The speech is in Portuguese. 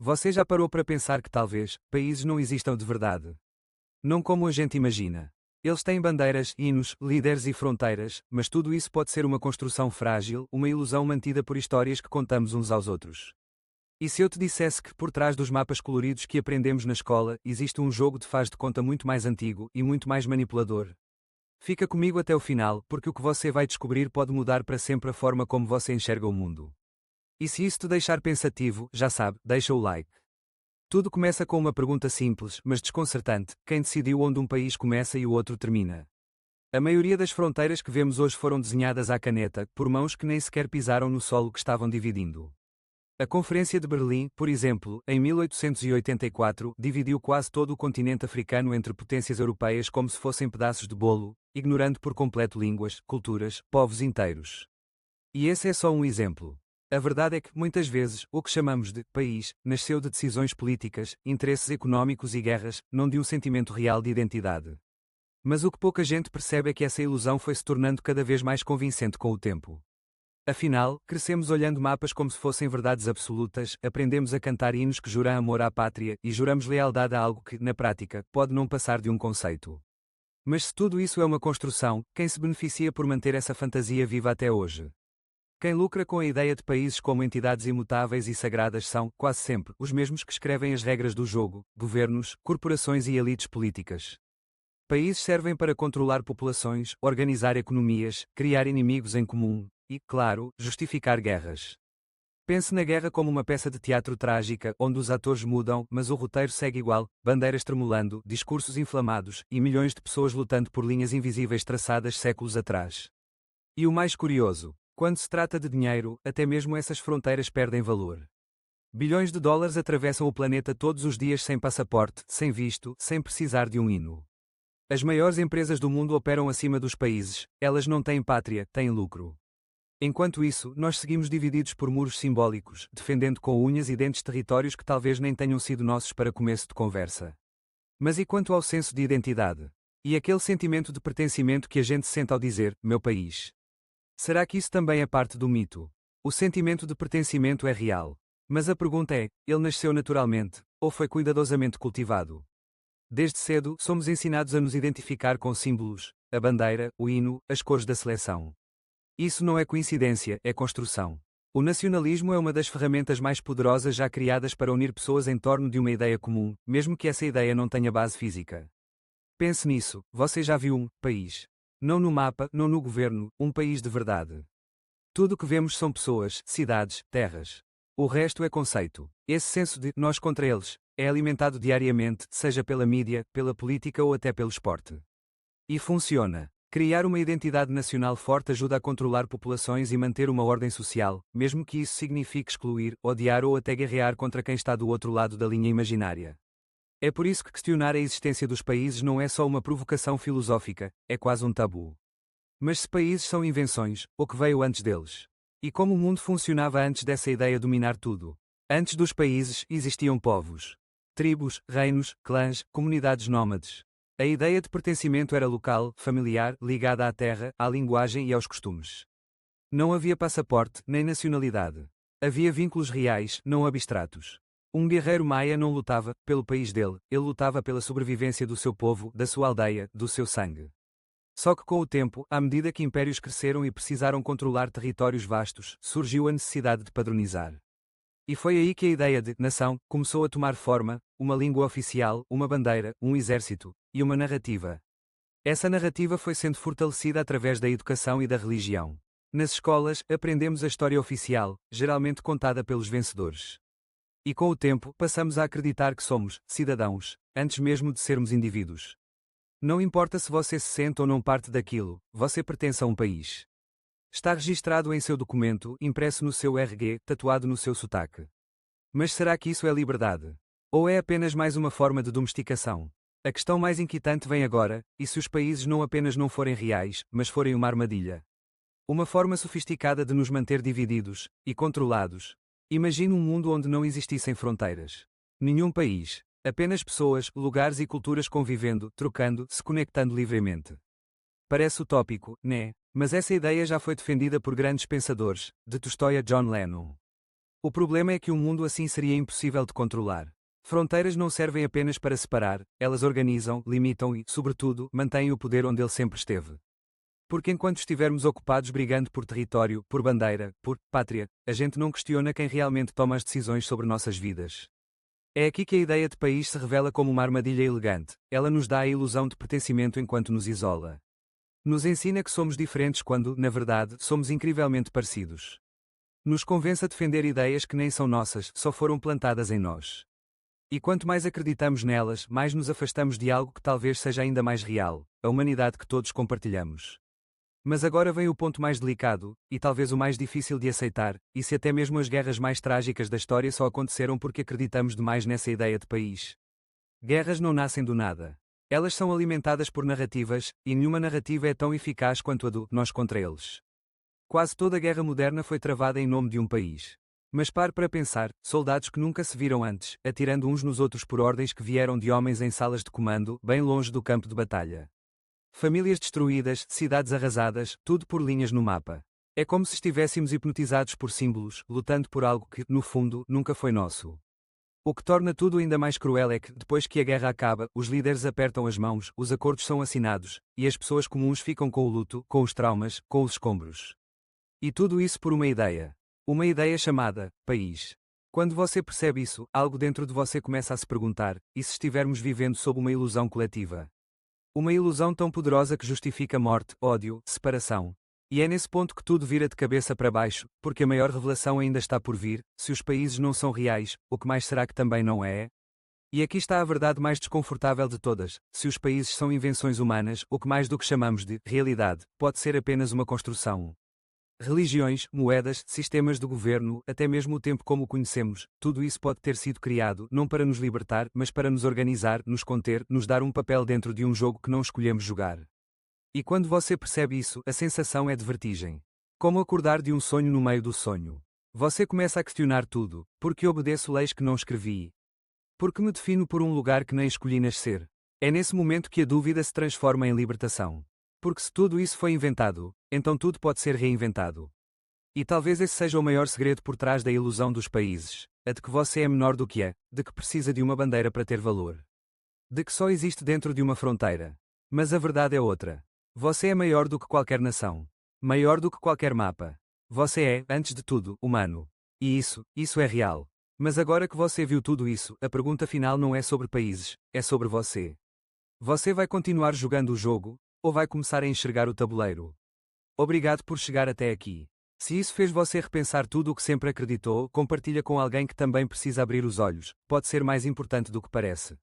Você já parou para pensar que talvez países não existam de verdade? Não como a gente imagina. Eles têm bandeiras, hinos, líderes e fronteiras, mas tudo isso pode ser uma construção frágil, uma ilusão mantida por histórias que contamos uns aos outros. E se eu te dissesse que, por trás dos mapas coloridos que aprendemos na escola, existe um jogo de faz de conta muito mais antigo e muito mais manipulador? Fica comigo até o final, porque o que você vai descobrir pode mudar para sempre a forma como você enxerga o mundo. E se isso te deixar pensativo, já sabe, deixa o like. Tudo começa com uma pergunta simples, mas desconcertante: quem decidiu onde um país começa e o outro termina? A maioria das fronteiras que vemos hoje foram desenhadas à caneta, por mãos que nem sequer pisaram no solo que estavam dividindo. A Conferência de Berlim, por exemplo, em 1884, dividiu quase todo o continente africano entre potências europeias como se fossem pedaços de bolo, ignorando por completo línguas, culturas, povos inteiros. E esse é só um exemplo. A verdade é que, muitas vezes, o que chamamos de país nasceu de decisões políticas, interesses económicos e guerras, não de um sentimento real de identidade. Mas o que pouca gente percebe é que essa ilusão foi se tornando cada vez mais convincente com o tempo. Afinal, crescemos olhando mapas como se fossem verdades absolutas, aprendemos a cantar hinos que juram amor à pátria e juramos lealdade a algo que, na prática, pode não passar de um conceito. Mas se tudo isso é uma construção, quem se beneficia por manter essa fantasia viva até hoje? Quem lucra com a ideia de países como entidades imutáveis e sagradas são, quase sempre, os mesmos que escrevem as regras do jogo: governos, corporações e elites políticas. Países servem para controlar populações, organizar economias, criar inimigos em comum e, claro, justificar guerras. Pense na guerra como uma peça de teatro trágica, onde os atores mudam, mas o roteiro segue igual: bandeiras tremulando, discursos inflamados e milhões de pessoas lutando por linhas invisíveis traçadas séculos atrás. E o mais curioso: quando se trata de dinheiro, até mesmo essas fronteiras perdem valor. Bilhões de dólares atravessam o planeta todos os dias sem passaporte, sem visto, sem precisar de um hino. As maiores empresas do mundo operam acima dos países, elas não têm pátria, têm lucro. Enquanto isso, nós seguimos divididos por muros simbólicos, defendendo com unhas e dentes territórios que talvez nem tenham sido nossos para começo de conversa. Mas e quanto ao senso de identidade? E aquele sentimento de pertencimento que a gente sente ao dizer, meu país? Será que isso também é parte do mito? O sentimento de pertencimento é real. Mas a pergunta é: ele nasceu naturalmente, ou foi cuidadosamente cultivado? Desde cedo, somos ensinados a nos identificar com símbolos: a bandeira, o hino, as cores da seleção. Isso não é coincidência, é construção. O nacionalismo é uma das ferramentas mais poderosas já criadas para unir pessoas em torno de uma ideia comum, mesmo que essa ideia não tenha base física. Pense nisso: você já viu um país? Não no mapa, não no governo, um país de verdade. Tudo o que vemos são pessoas, cidades, terras. O resto é conceito. Esse senso de nós contra eles é alimentado diariamente, seja pela mídia, pela política ou até pelo esporte. E funciona. Criar uma identidade nacional forte ajuda a controlar populações e manter uma ordem social, mesmo que isso signifique excluir, odiar ou até guerrear contra quem está do outro lado da linha imaginária. É por isso que questionar a existência dos países não é só uma provocação filosófica, é quase um tabu. Mas se países são invenções, o que veio antes deles? E como o mundo funcionava antes dessa ideia dominar tudo? Antes dos países, existiam povos. Tribos, reinos, clãs, comunidades nómades. A ideia de pertencimento era local, familiar, ligada à terra, à linguagem e aos costumes. Não havia passaporte, nem nacionalidade. Havia vínculos reais, não abstratos. Um guerreiro maia não lutava pelo país dele, ele lutava pela sobrevivência do seu povo, da sua aldeia, do seu sangue. Só que com o tempo, à medida que impérios cresceram e precisaram controlar territórios vastos, surgiu a necessidade de padronizar. E foi aí que a ideia de nação começou a tomar forma: uma língua oficial, uma bandeira, um exército e uma narrativa. Essa narrativa foi sendo fortalecida através da educação e da religião. Nas escolas, aprendemos a história oficial, geralmente contada pelos vencedores. E com o tempo, passamos a acreditar que somos cidadãos, antes mesmo de sermos indivíduos. Não importa se você se sente ou não parte daquilo, você pertence a um país. Está registrado em seu documento, impresso no seu RG, tatuado no seu sotaque. Mas será que isso é liberdade? Ou é apenas mais uma forma de domesticação? A questão mais inquietante vem agora: e se os países não apenas não forem reais, mas forem uma armadilha? Uma forma sofisticada de nos manter divididos e controlados. Imagine um mundo onde não existissem fronteiras. Nenhum país. Apenas pessoas, lugares e culturas convivendo, trocando, se conectando livremente. Parece utópico, né? Mas essa ideia já foi defendida por grandes pensadores, de Tolstói a John Lennon. O problema é que um mundo assim seria impossível de controlar. Fronteiras não servem apenas para separar, elas organizam, limitam e, sobretudo, mantêm o poder onde ele sempre esteve. Porque enquanto estivermos ocupados brigando por território, por bandeira, por pátria, a gente não questiona quem realmente toma as decisões sobre nossas vidas. É aqui que a ideia de país se revela como uma armadilha elegante, ela nos dá a ilusão de pertencimento enquanto nos isola. Nos ensina que somos diferentes quando, na verdade, somos incrivelmente parecidos. Nos convence a defender ideias que nem são nossas, só foram plantadas em nós. E quanto mais acreditamos nelas, mais nos afastamos de algo que talvez seja ainda mais real, a humanidade que todos compartilhamos. Mas agora vem o ponto mais delicado, e talvez o mais difícil de aceitar, e se até mesmo as guerras mais trágicas da história só aconteceram porque acreditamos demais nessa ideia de país. Guerras não nascem do nada. Elas são alimentadas por narrativas, e nenhuma narrativa é tão eficaz quanto a do nós contra eles. Quase toda a guerra moderna foi travada em nome de um país. Mas pare para pensar, soldados que nunca se viram antes, atirando uns nos outros por ordens que vieram de homens em salas de comando, bem longe do campo de batalha. Famílias destruídas, cidades arrasadas, tudo por linhas no mapa. É como se estivéssemos hipnotizados por símbolos, lutando por algo que, no fundo, nunca foi nosso. O que torna tudo ainda mais cruel é que, depois que a guerra acaba, os líderes apertam as mãos, os acordos são assinados, e as pessoas comuns ficam com o luto, com os traumas, com os escombros. E tudo isso por uma ideia. Uma ideia chamada país. Quando você percebe isso, algo dentro de você começa a se perguntar: e se estivermos vivendo sob uma ilusão coletiva? Uma ilusão tão poderosa que justifica morte, ódio, separação. E é nesse ponto que tudo vira de cabeça para baixo, porque a maior revelação ainda está por vir: se os países não são reais, o que mais será que também não é? E aqui está a verdade mais desconfortável de todas: se os países são invenções humanas, o que mais do que chamamos de realidade, pode ser apenas uma construção. Religiões, moedas, sistemas de governo, até mesmo o tempo como o conhecemos, tudo isso pode ter sido criado não para nos libertar, mas para nos organizar, nos conter, nos dar um papel dentro de um jogo que não escolhemos jogar. E quando você percebe isso, a sensação é de vertigem. Como acordar de um sonho no meio do sonho. Você começa a questionar tudo: por que obedeço leis que não escrevi? Por que me defino por um lugar que nem escolhi nascer? É nesse momento que a dúvida se transforma em libertação. Porque se tudo isso foi inventado, então tudo pode ser reinventado. E talvez esse seja o maior segredo por trás da ilusão dos países: a de que você é menor do que é, de que precisa de uma bandeira para ter valor. De que só existe dentro de uma fronteira. Mas a verdade é outra. Você é maior do que qualquer nação. Maior do que qualquer mapa. Você é, antes de tudo, humano. E isso é real. Mas agora que você viu tudo isso, a pergunta final não é sobre países, é sobre você. Você vai continuar jogando o jogo? Ou vai começar a enxergar o tabuleiro? Obrigado por chegar até aqui. Se isso fez você repensar tudo o que sempre acreditou, compartilha com alguém que também precisa abrir os olhos, pode ser mais importante do que parece.